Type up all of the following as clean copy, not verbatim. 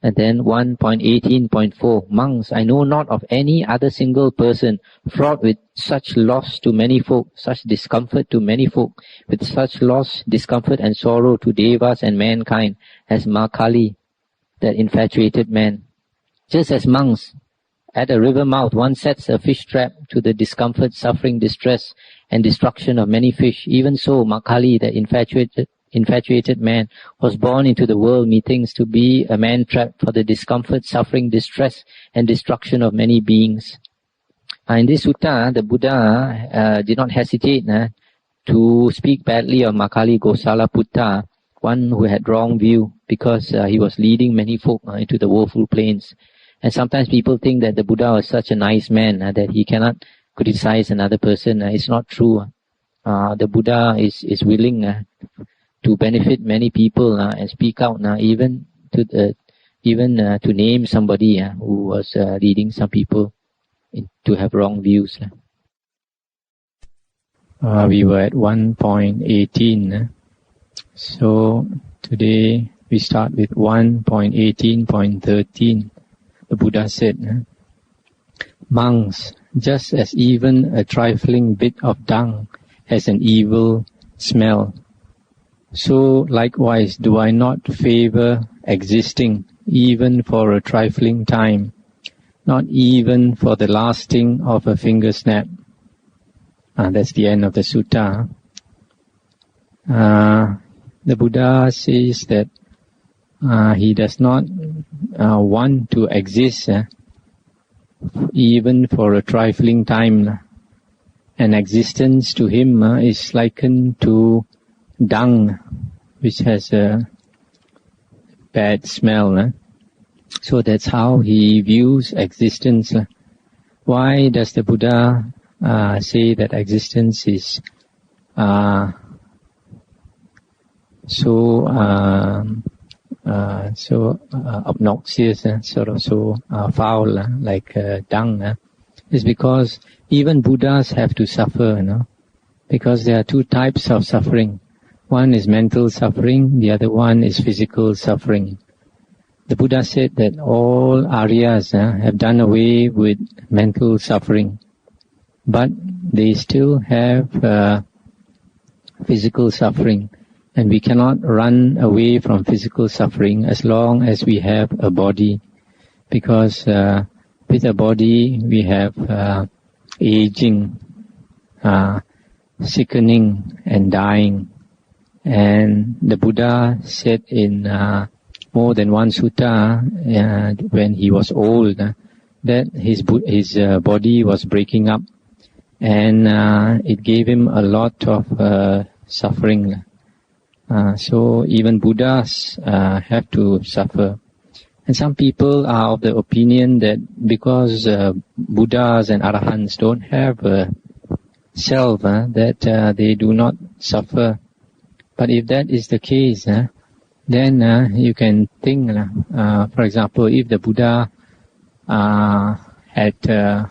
And then 1.18.4, monks, I know not of any other single person fraught with such loss to many folk, such discomfort to many folk, with such loss, discomfort and sorrow to devas and mankind as Makali, that infatuated man. Just as monks, at a river mouth, one sets a fish trap to the discomfort, suffering, distress and destruction of many fish, even so Makali, the infatuated man, was born into the world, methinks, to be a man trap for the discomfort, suffering, distress and destruction of many beings. In this sutta, the Buddha did not hesitate to speak badly of Makali Gosala Putta, one who had wrong view, because he was leading many folk into the woeful plains. And sometimes people think that the Buddha was such a nice man that he cannot criticize another person. It's not true. The Buddha is willing to benefit many people and speak out even to name somebody who was leading some people to have wrong views. We were at 1.18. So today we start with 1.18.13. The Buddha said, monks, just as even a trifling bit of dung has an evil smell, so likewise do I not favor existing even for a trifling time, not even for the lasting of a finger snap. That's the end of the sutta. The Buddha says that he does not want to exist even for a trifling time. An existence to him is likened to dung, which has a bad smell. So that's how he views existence. Why does the Buddha say that existence is so obnoxious, sort of so foul, like dung? Is because even Buddhas have to suffer, because there are two types of suffering. One is mental suffering, the other one is physical suffering. The Buddha said that all Aryas have done away with mental suffering, but they still have physical suffering. And we cannot run away from physical suffering as long as we have a body, because with a body we have aging, sickening and dying. And the Buddha said in more than one sutta, when he was old, that his body was breaking up, and it gave him a lot of suffering. So even Buddhas have to suffer. And some people are of the opinion that because Buddhas and Arahants don't have a self, that they do not suffer. But if that is the case, then you can think, for example, if the Buddha had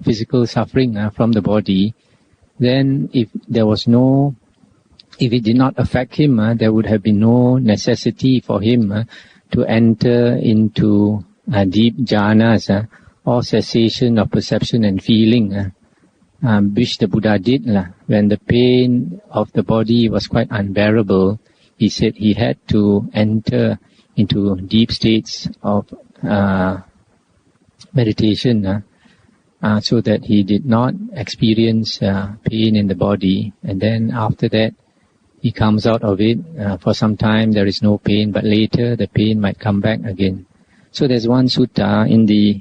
physical suffering from the body, then if it did not affect him, there would have been no necessity for him to enter into deep jhanas or cessation of perception and feeling, which the Buddha did. When the pain of the body was quite unbearable, he said he had to enter into deep states of meditation so that he did not experience pain in the body. And then after that, he comes out of it. For some time there is no pain, but later the pain might come back again. So there's one sutta in the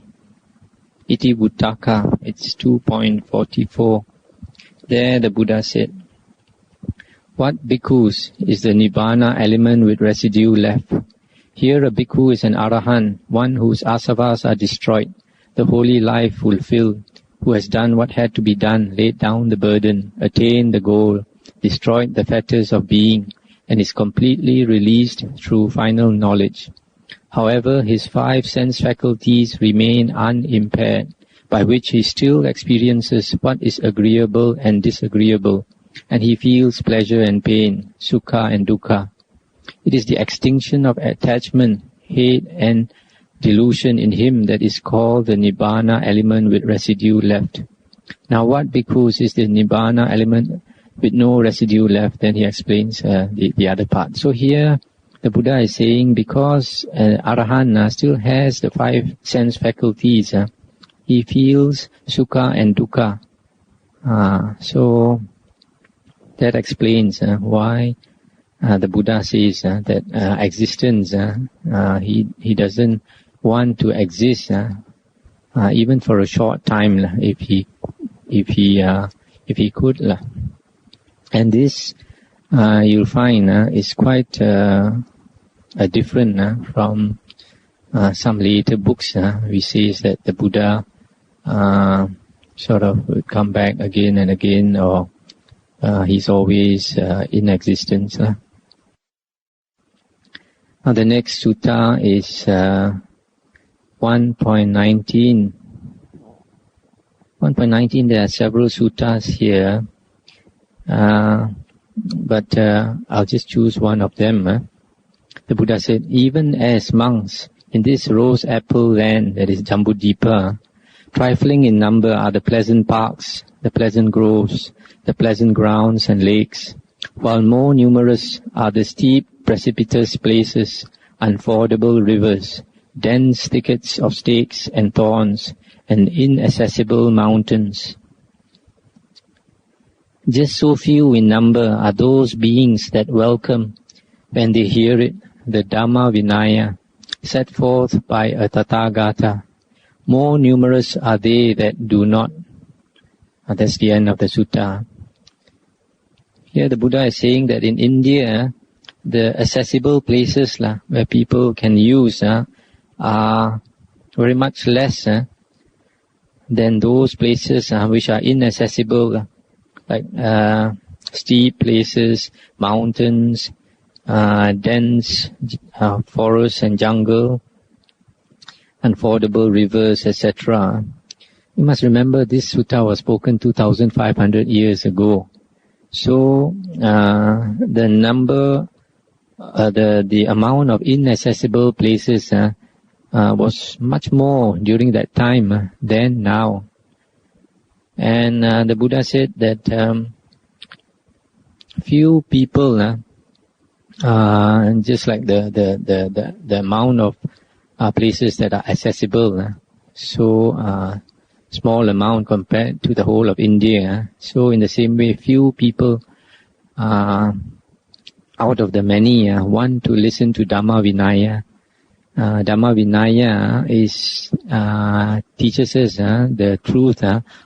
Iti Buddhaka, it's 2.44. There the Buddha said, what bhikkhus is the nibbana element with residue left? Here a bhikkhu is an arahant, one whose asavas are destroyed, the holy life fulfilled, who has done what had to be done, laid down the burden, attained the goal, destroyed the fetters of being, and is completely released through final knowledge. However, his 5 sense faculties remain unimpaired, by which he still experiences what is agreeable and disagreeable, and he feels pleasure and pain, sukha and dukkha. It is the extinction of attachment hate and delusion in him that is called the Nibbana element with residue left. Now what bhikkhus is the Nibbana element with no residue left? Then he explains the other part. So here the Buddha is saying because Arahant still has the 5 sense faculties, he feels sukha and dukkha. So that explains why the Buddha says that existence, he doesn't want to exist even for a short time if he could. And this you'll find is quite different from some later books. We say that the Buddha sort of would come back again and again, or he's always in existence. Now the next sutta is 1.19. 1.19, there are several suttas here, but I'll just choose one of them. The Buddha said, even as monks in this rose apple land, that is Jambudvipa, trifling in number are the pleasant parks, the pleasant groves, the pleasant grounds and lakes, while more numerous are the steep precipitous places, unfordable rivers, dense thickets of stakes and thorns, and inaccessible mountains. Just so few in number are those beings that welcome, when they hear it, the Dhamma Vinaya, set forth by a Tathagata. More numerous are they that do not. That's the end of the sutta. Here the Buddha is saying that in India, the accessible places where people can use are very much less than those places which are inaccessible, like steep places, mountains, dense forests and jungle, unfordable rivers, etc. You must remember this sutta was spoken 2,500 years ago. So the number, the amount of inaccessible places was much more during that time than now. And the Buddha said that few people, just like the amount of places that are accessible, so small amount compared to the whole of India. So in the same way, few people out of the many want to listen to Dhamma Vinaya. Dhamma Vinaya is teaches us the truth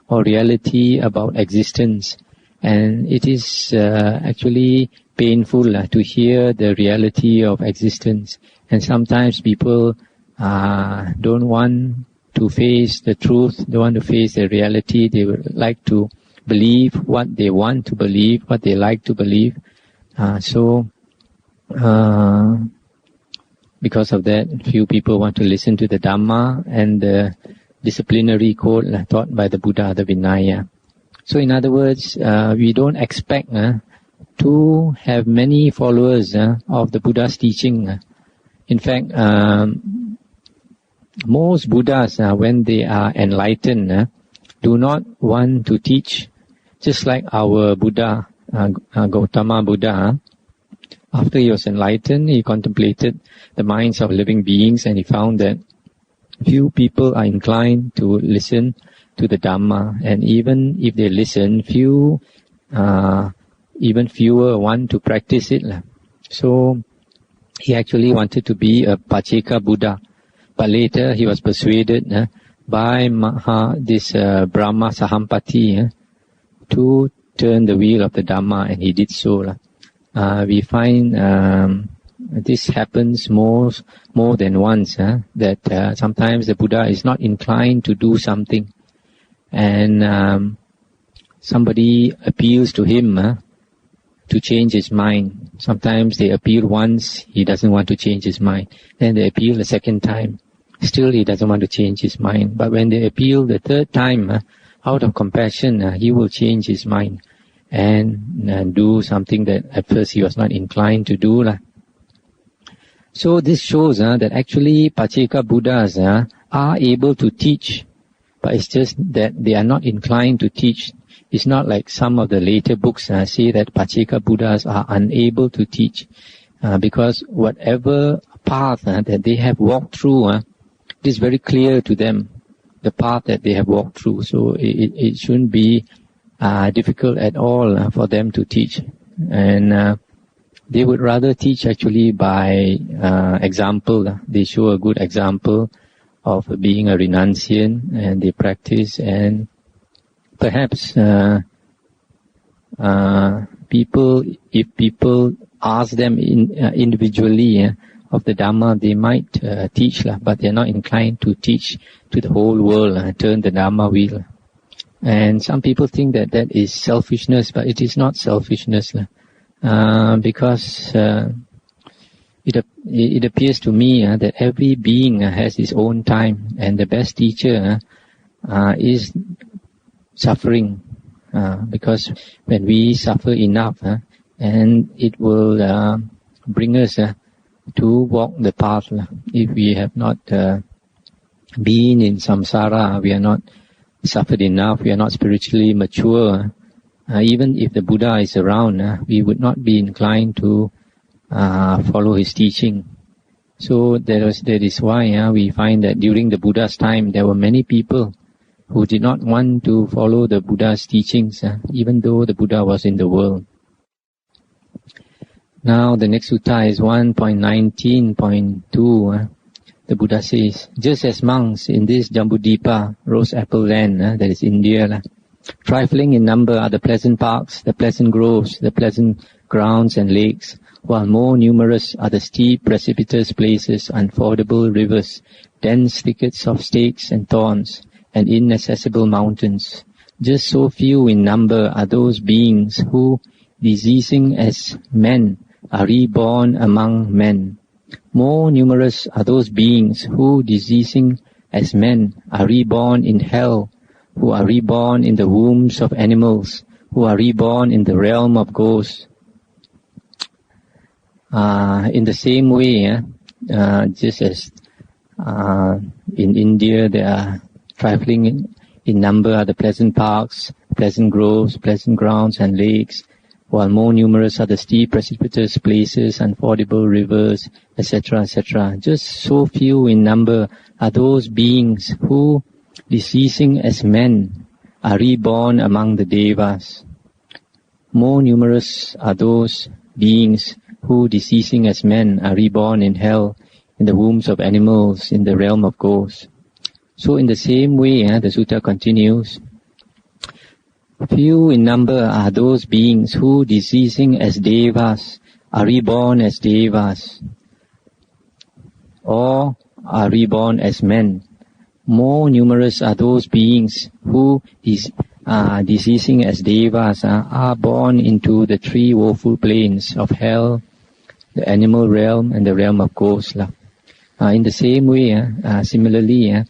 or reality about existence, and it is actually painful to hear the reality of existence. And sometimes people don't want to face the truth, they want to face the reality. They would like to believe what they want to believe, what they like to believe. Because of that, few people want to listen to the Dhamma and the disciplinary code taught by the Buddha, the Vinaya. So in other words, we don't expect to have many followers of the Buddha's teaching. In fact, most Buddhas, when they are enlightened, do not want to teach. Just like our Buddha, Gautama Buddha, after he was enlightened, he contemplated the minds of living beings, and he found that few people are inclined to listen to the Dhamma, and even if they listen, even fewer want to practice it. So he actually wanted to be a Pacheka Buddha, but later he was persuaded by Brahma Sahampati to turn the wheel of the Dhamma, and he did so. We find this happens more than once, that sometimes the Buddha is not inclined to do something, and somebody appeals to him to change his mind. Sometimes they appeal once, he doesn't want to change his mind. Then they appeal the second time, still he doesn't want to change his mind. But when they appeal the third time, out of compassion, he will change his mind and do something that at first he was not inclined to do. So this shows that actually Pacceka Buddhas are able to teach, but it's just that they are not inclined to teach. It's not like some of the later books say that Pacceka Buddhas are unable to teach, because whatever path that they have walked through, it is very clear to them, the path that they have walked through. So it shouldn't be difficult at all for them to teach. And they would rather teach actually by example. They show a good example of being a renunciant, and they practice, and perhaps if people ask them individually of the Dhamma, they might teach, but they're not inclined to teach to the whole world, turn the Dhamma wheel. And some people think that that is selfishness, but it is not selfishness, because it appears to me that every being has his own time, and the best teacher is suffering, because when we suffer enough, and it will bring us to walk the path. If we have not been in samsara, we are not suffered enough, we are not spiritually mature, even if the Buddha is around, we would not be inclined to follow his teaching. So that is why we find that during the Buddha's time, there were many people who did not want to follow the Buddha's teachings, even though the Buddha was in the world. Now the next sutta is 1.19.2. The Buddha says, just as monks in this Jambudvipa, rose apple land, that is India, trifling in number are the pleasant parks, the pleasant groves, the pleasant grounds and lakes, while more numerous are the steep precipitous places, unfordable rivers, dense thickets of stakes and thorns, and inaccessible mountains. Just so few in number are those beings who, diseasing as men, are reborn among men. More numerous are those beings who, diseasing as men, are reborn in hell, who are reborn in the wombs of animals, who are reborn in the realm of ghosts. In the same way, just as in India there are trifling in number are the pleasant parks, pleasant groves, pleasant grounds and lakes, while more numerous are the steep precipitous places, unfordable rivers, etc., etc. Just so few in number are those beings who, deceasing as men, are reborn among the Devas. More numerous are those beings who, deceasing as men, are reborn in hell, in the wombs of animals, in the realm of ghosts. So in the same way, the sutta continues, few in number are those beings who, deceasing as Devas, are reborn as Devas, or are reborn as men. More numerous are those beings who, deceasing as Devas, are born into the three woeful planes of hell, the animal realm, and the realm of ghosts. In the same way, similarly,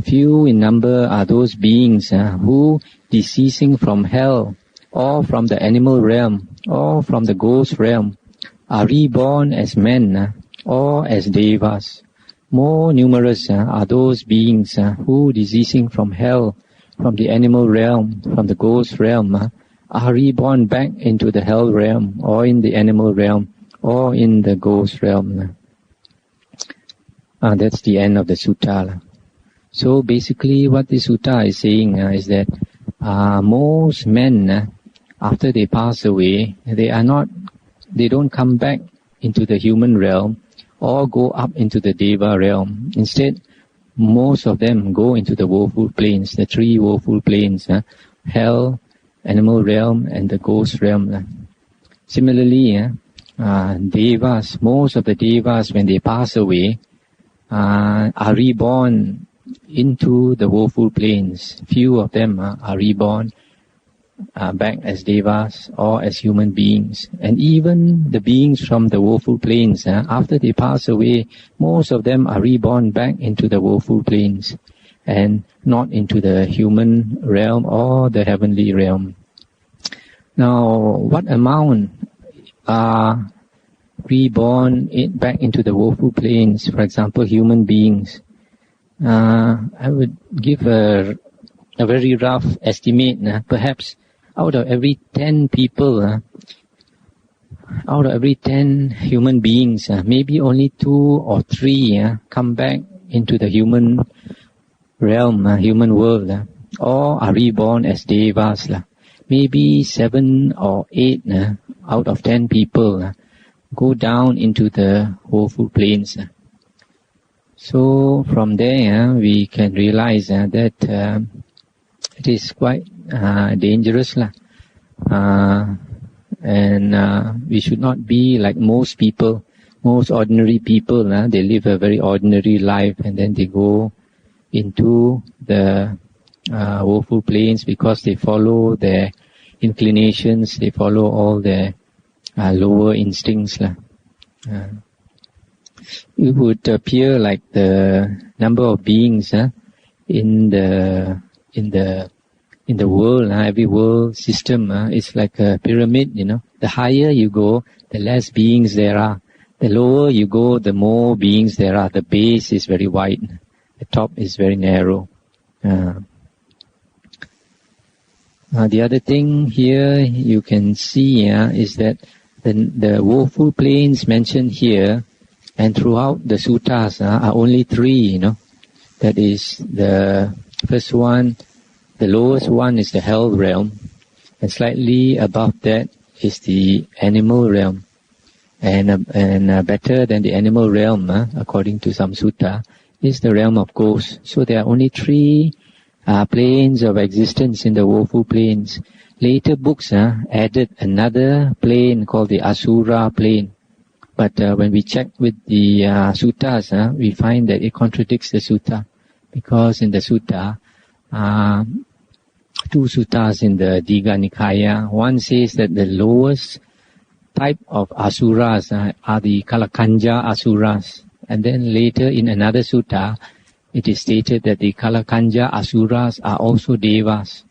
few in number are those beings who, deceasing from hell, or from the animal realm, or from the ghost realm, are reborn as men, or as Devas. More numerous are those beings who, deceasing from hell, from the animal realm, from the ghost realm, are reborn back into the hell realm, or in the animal realm, or in the ghost realm. That's the end of the sutta. So basically what the sutta is saying is that most men, after they pass away, they don't come back into the human realm or go up into the Deva realm. Instead, most of them go into the woeful planes, the three woeful planes, hell, animal realm, and the ghost realm. Similarly, Devas, most of the Devas, when they pass away, are reborn into the woeful planes. Few of them are reborn back as Devas or as human beings. And even the beings from the woeful planes, after they pass away, most of them are reborn back into the woeful planes and not into the human realm or the heavenly realm. Now, what amount are reborn back into the woeful planes. For example, human beings. I would give a very rough estimate. Perhaps out of every 10 people, out of every 10 human beings, maybe only 2 or 3 come back into the human realm, human world, or are reborn as devas. Maybe 7 or 8 out of 10 people go down into the woeful planes. So from there we can realize that it is quite dangerous. And we should not be like most people, most ordinary people. They live a very ordinary life and then they go into the woeful planes because they follow their inclinations, they follow all their lower instincts. It would appear like the number of beings in the world, every world system is like a pyramid, The higher you go, the less beings there are. The lower you go, the more beings there are. The base is very wide. The top is very narrow. The other thing here you can see is that the woeful planes mentioned here and throughout the suttas are only 3, That is the first one. The lowest one is the hell realm, and slightly above that is the animal realm, and better than the animal realm, according to some sutta, is the realm of ghosts. So there are only 3 planes of existence in the woeful planes. Later books added another plane called the Asura plane, but when we check with the suttas, we find that it contradicts the sutta, because in the sutta, 2 suttas in the Digha Nikaya. One says that the lowest type of asuras are the Kalakanja asuras. And then later in another sutta, it is stated that the Kalakanja asuras are also devas.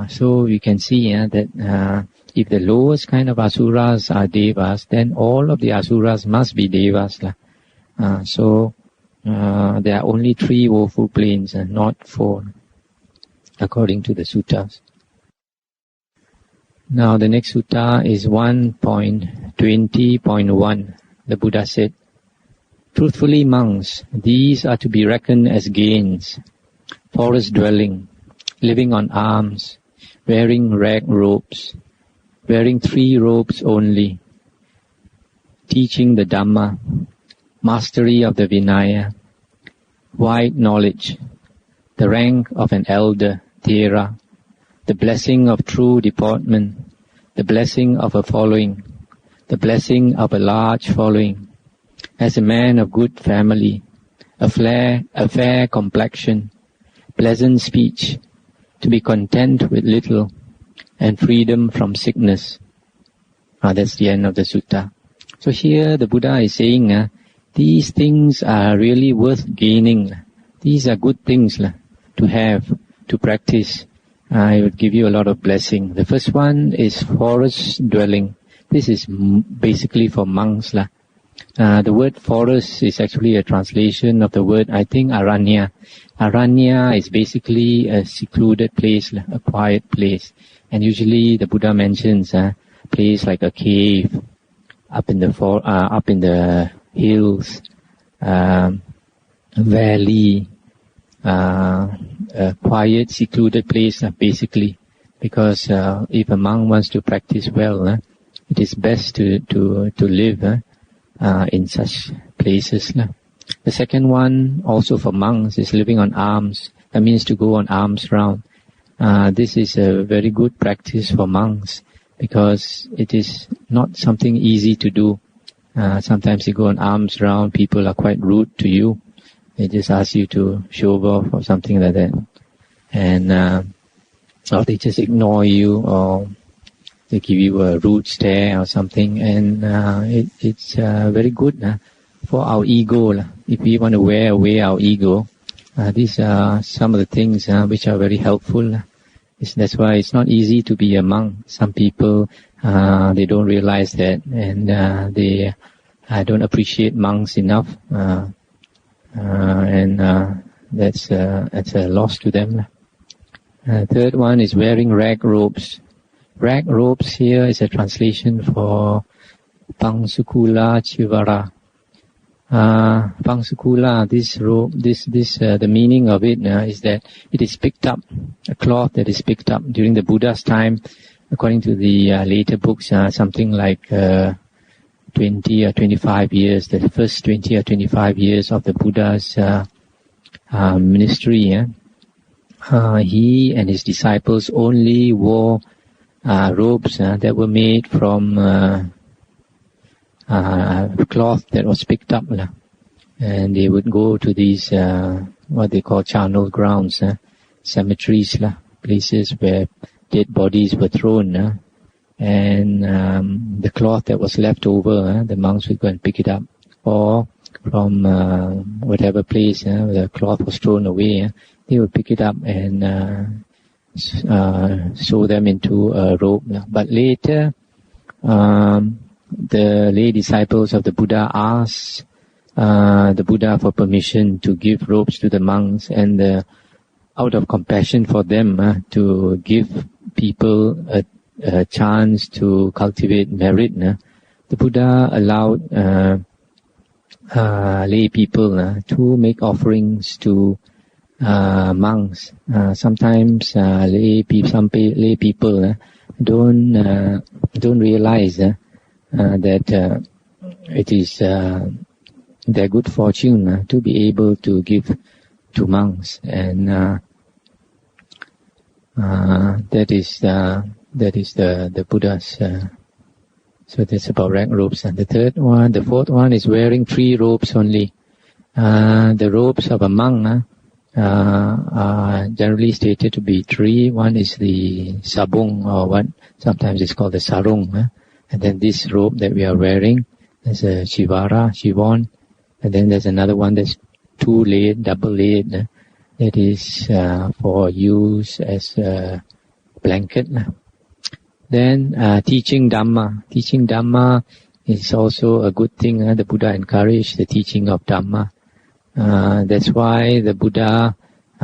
So we can see that if the lowest kind of asuras are devas, then all of the asuras must be devas. So there are only 3 woeful planes and not 4. According to the suttas. Now the next sutta is 1.20.1. The Buddha said, "Truthfully, monks, these are to be reckoned as gains: forest dwelling, living on alms, wearing rag robes, wearing 3 robes only, teaching the Dhamma, mastery of the Vinaya, wide knowledge, the rank of an elder, Thera, the blessing of true deportment, the blessing of a following, the blessing of a large following, as a man of good family, a fair complexion, pleasant speech, to be content with little, and freedom from sickness." That's the end of the sutta. So here the Buddha is saying these things are really worth gaining. These are good things to have, to practice. It would give you a lot of blessing. The first one is forest dwelling. This is basically for monks. The word forest is actually a translation of the word, I think, aranya. Aranya is basically a secluded place, a quiet place. And usually the Buddha mentions a place like a cave, up in the hills, valley, a quiet, secluded place, basically, because if a monk wants to practice well, it is best to live in such places. The second one, also for monks, is living on alms. That means to go on alms round. This is a very good practice for monks because it is not something easy to do. Sometimes you go on alms round, people are quite rude to you. They just ask you to show off or something like that. And or they just ignore you, or they give you a rude stare or something. And it's very good for our ego. If we want to wear away our ego, these are some of the things which are very helpful. That's why it's not easy to be a monk. Some people They don't realize that, and they don't appreciate monks enough, and that's a loss to them. Third one is wearing rag robes. Rag robes here is a translation for Pangsukula Chivara. Pangsukula, this robe, the meaning of it is that it is picked up, a cloth that is picked up during the Buddha's time. According to the later books, something like 20 or 25 years, the first 20 or 25 years of the Buddha's ministry. He and his disciples only wore robes that were made from cloth that was picked up, and they would go to these what they call charnel grounds, cemeteries, places where dead bodies were thrown, and the cloth that was left over, the monks would go and pick it up, or from whatever place where the cloth was thrown away, they would pick it up and sew them into a robe. But later, the lay disciples of the Buddha asked the Buddha for permission to give robes to the monks, and out of compassion for them, to give people a chance to cultivate merit, the Buddha allowed lay people to make offerings to monks. Sometimes lay people don't realize that it is their good fortune to be able to give to monks, and that is the Buddha's. So that's about rag robes. And the fourth one is wearing 3 robes only. The robes of a monk are generally stated to be 3. One is the sabung, or what sometimes is called the sarung. And then this robe that we are wearing is a shivon. And then there's another one that's 2-laid, double-laid. It is for use as a blanket. Then teaching Dhamma. Teaching Dhamma is also a good thing. The Buddha encouraged the teaching of Dhamma. That's why the Buddha,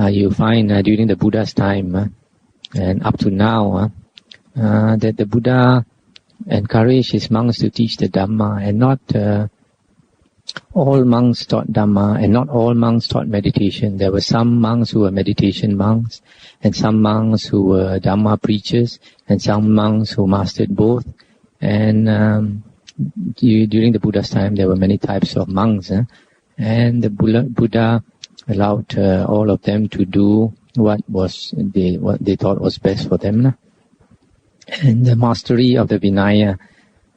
you find during the Buddha's time and up to now, that the Buddha encouraged his monks to teach the Dhamma, and not all monks taught Dhamma, and not all monks taught meditation. There were some monks who were meditation monks, and some monks who were Dhamma preachers, and some monks who mastered both. And during the Buddha's time, there were many types of monks, and the Buddha allowed all of them to do what they thought was best for them. And the mastery of the Vinaya.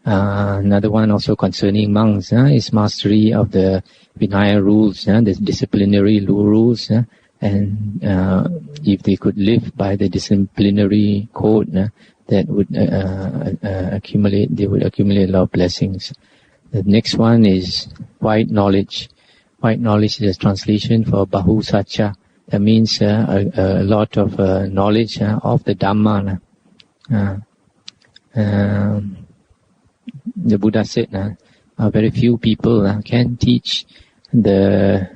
Another one also concerning monks is mastery of the Vinaya rules, the disciplinary rules, and if they could live by the disciplinary code, that would accumulate a lot of blessings. The next one is white knowledge. White knowledge is a translation for Bahu Satcha. That means a lot of knowledge of the Dhamma. The Buddha said, very few people can teach the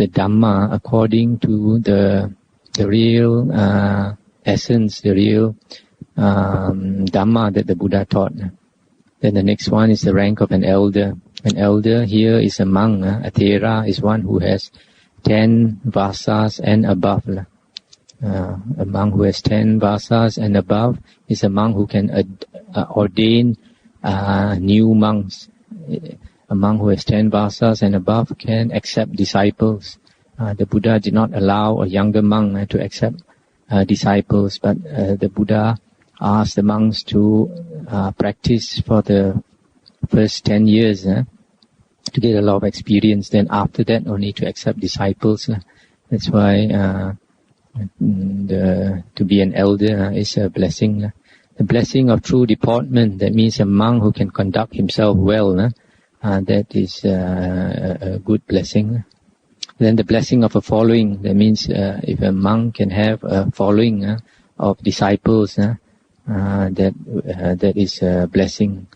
Dhamma according to the real essence, the real Dhamma that the Buddha taught. Then the next one is the rank of an elder. An elder here is a monk. A Thera is one who has 10 vasas and above. A monk who has 10 vasas and above is a monk who can ordain new monks. A monk who has 10 vasas and above can accept disciples. The Buddha did not allow a younger monk to accept disciples, but the Buddha asked the monks to practice for the first 10 years to get a lot of experience. Then after that, only to accept disciples. That's why to be an elder is a blessing. The blessing of true deportment, that means a monk who can conduct himself well, that is a good blessing. Then the blessing of a following, that means if a monk can have a following of disciples, that is a blessing.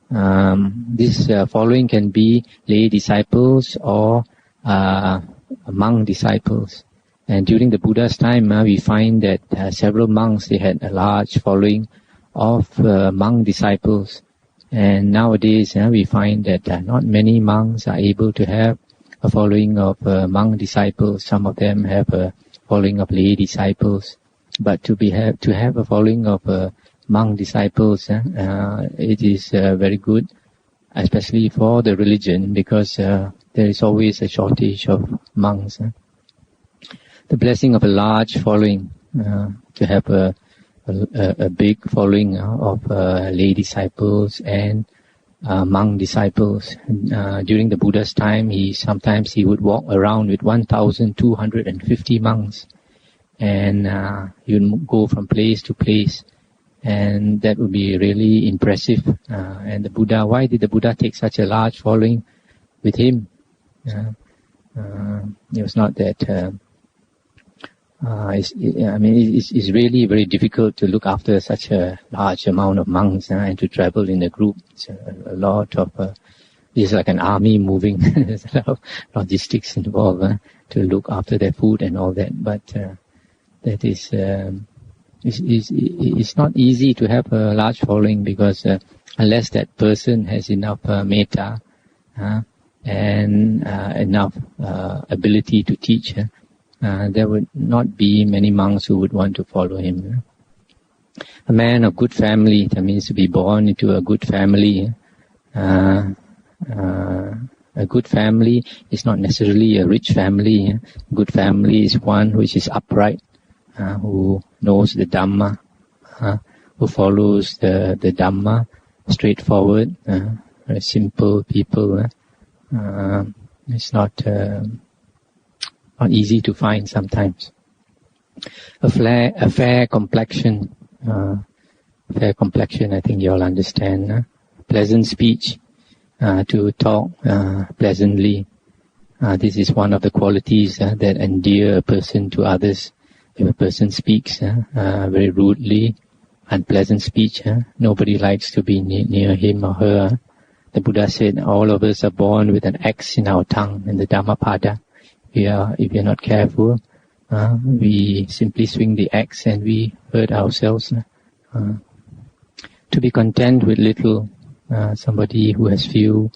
This following can be lay disciples or monk disciples. And during the Buddha's time, we find that several monks, they had a large following of monk disciples. And nowadays, we find that not many monks are able to have a following of monk disciples. Some of them have a following of lay disciples. But to have a following of monk disciples, it is very good, especially for the religion, because there is always a shortage of monks. The blessing of a large following, to have a big following of lay disciples and monk disciples. During the Buddha's time, sometimes he would walk around with 1,250 monks, and he would go from place to place, and that would be really impressive. And the Buddha, why did the Buddha take such a large following with him? It was not that. It's really very difficult to look after such a large amount of monks and to travel in a group. It's a lot of. It's like an army moving. There's a lot of logistics involved to look after their food and all that. But that is. It's not easy to have a large following, because unless that person has enough metta and enough ability to teach, there would not be many monks who would want to follow him. A man of good family, that means to be born into a good family. A good family is not necessarily a rich family. A good family is one which is upright, who knows the Dhamma, who follows the Dhamma, straightforward, very simple people. It's not easy to find sometimes. A fair complexion. Fair complexion, I think you all understand. Pleasant speech, to talk pleasantly. This is one of the qualities that endear a person to others. If a person speaks very rudely, unpleasant speech, nobody likes to be near him or her. The Buddha said all of us are born with an axe in our tongue, in the Dhammapada. If we are not careful, we simply swing the axe and we hurt ourselves. To be content with little, somebody who has few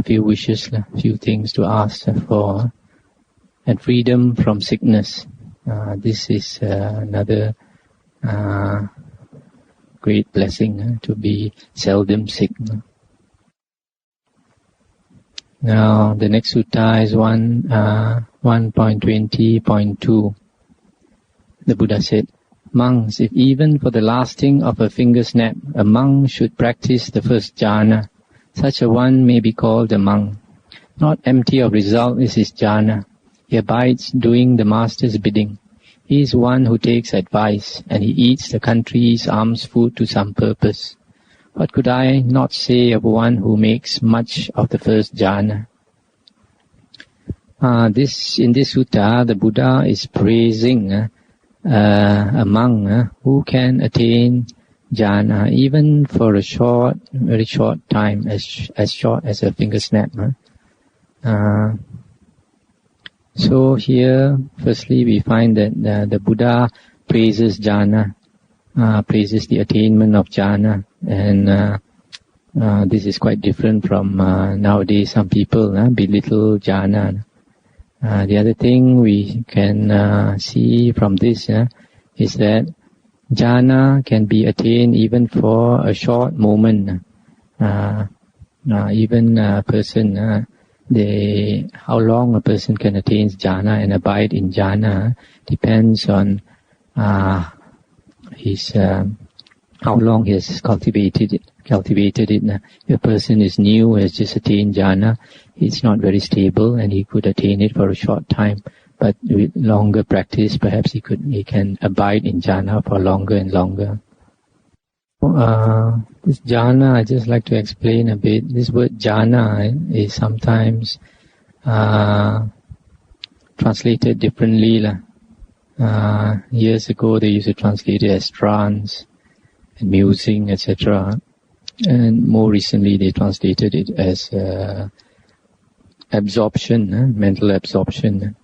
wishes, few things to ask for, and freedom from sickness. This is another great blessing, to be seldom sick. Now, the next sutta is 1.20.2. The Buddha said, "Monks, if even for the lasting of a finger snap, a monk should practice the first jhana, such a one may be called a monk. Not empty of result is his jhana. He abides doing the master's bidding. He is one who takes advice, and he eats the country's alms food to some purpose. What could I not say of one who makes much of the first jhana?" In this sutta, the Buddha is praising a monk who can attain jhana even for a very short time, as short as a finger snap. So here, firstly, we find that the Buddha praises jhana, praises the attainment of jhana, and this is quite different from nowadays. Some people belittle jhana. The other thing we can see from this is that jhana can be attained even for a short moment. Even a person, how long a person can attain jhana and abide in jhana depends on his how long he has cultivated it. If a person is new, has just attained jhana, it's not very stable, and he could attain it for a short time. But with longer practice, perhaps he can abide in jhana for longer and longer. This jhana, I just like to explain a bit. This word jhana is sometimes translated differently. Years ago, they used to translate it as trance. musing, etc. And more recently they translated it as absorption, mental absorption.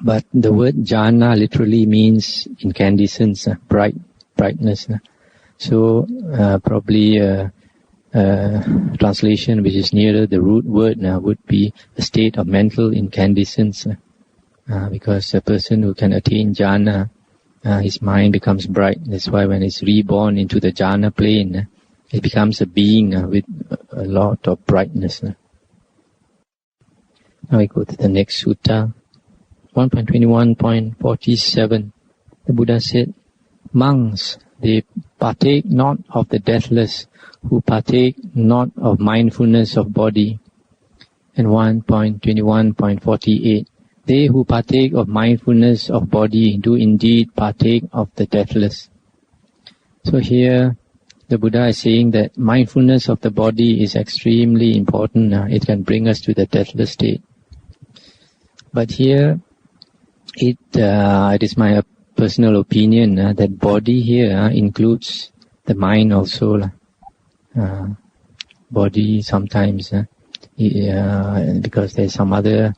But the word jhana literally means incandescence, brightness. So probably translation which is nearer the root word would be a state of mental incandescence. Because a person who can attain jhana, his mind becomes bright. That's why when it's reborn into the jhana plane, it becomes a being with a lot of brightness. Now we go to the next sutta, 1.21.47. The Buddha said, monks, they partake not of the deathless, who partake not of mindfulness of body. And 1.21.48. They who partake of mindfulness of body do indeed partake of the deathless. So here the Buddha is saying that mindfulness of the body is extremely important. It can bring us to the deathless state. But here it is my personal opinion that body here includes the mind also. Body sometimes, because there's some other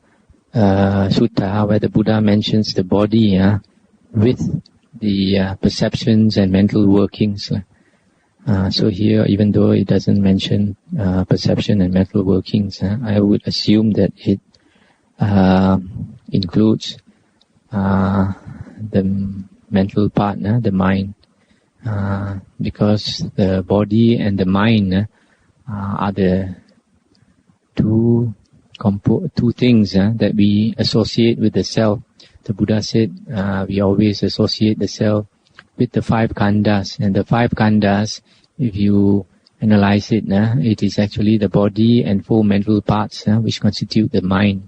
sutta where the Buddha mentions the body with the perceptions and mental workings. So here, even though it doesn't mention perception and mental workings, I would assume that it includes the mental part, the mind, because the body and the mind are the two things that we associate with the self. The Buddha said we always associate the self with the five khandhas, and the five khandhas, if you analyze it, it is actually the body and four mental parts which constitute the mind.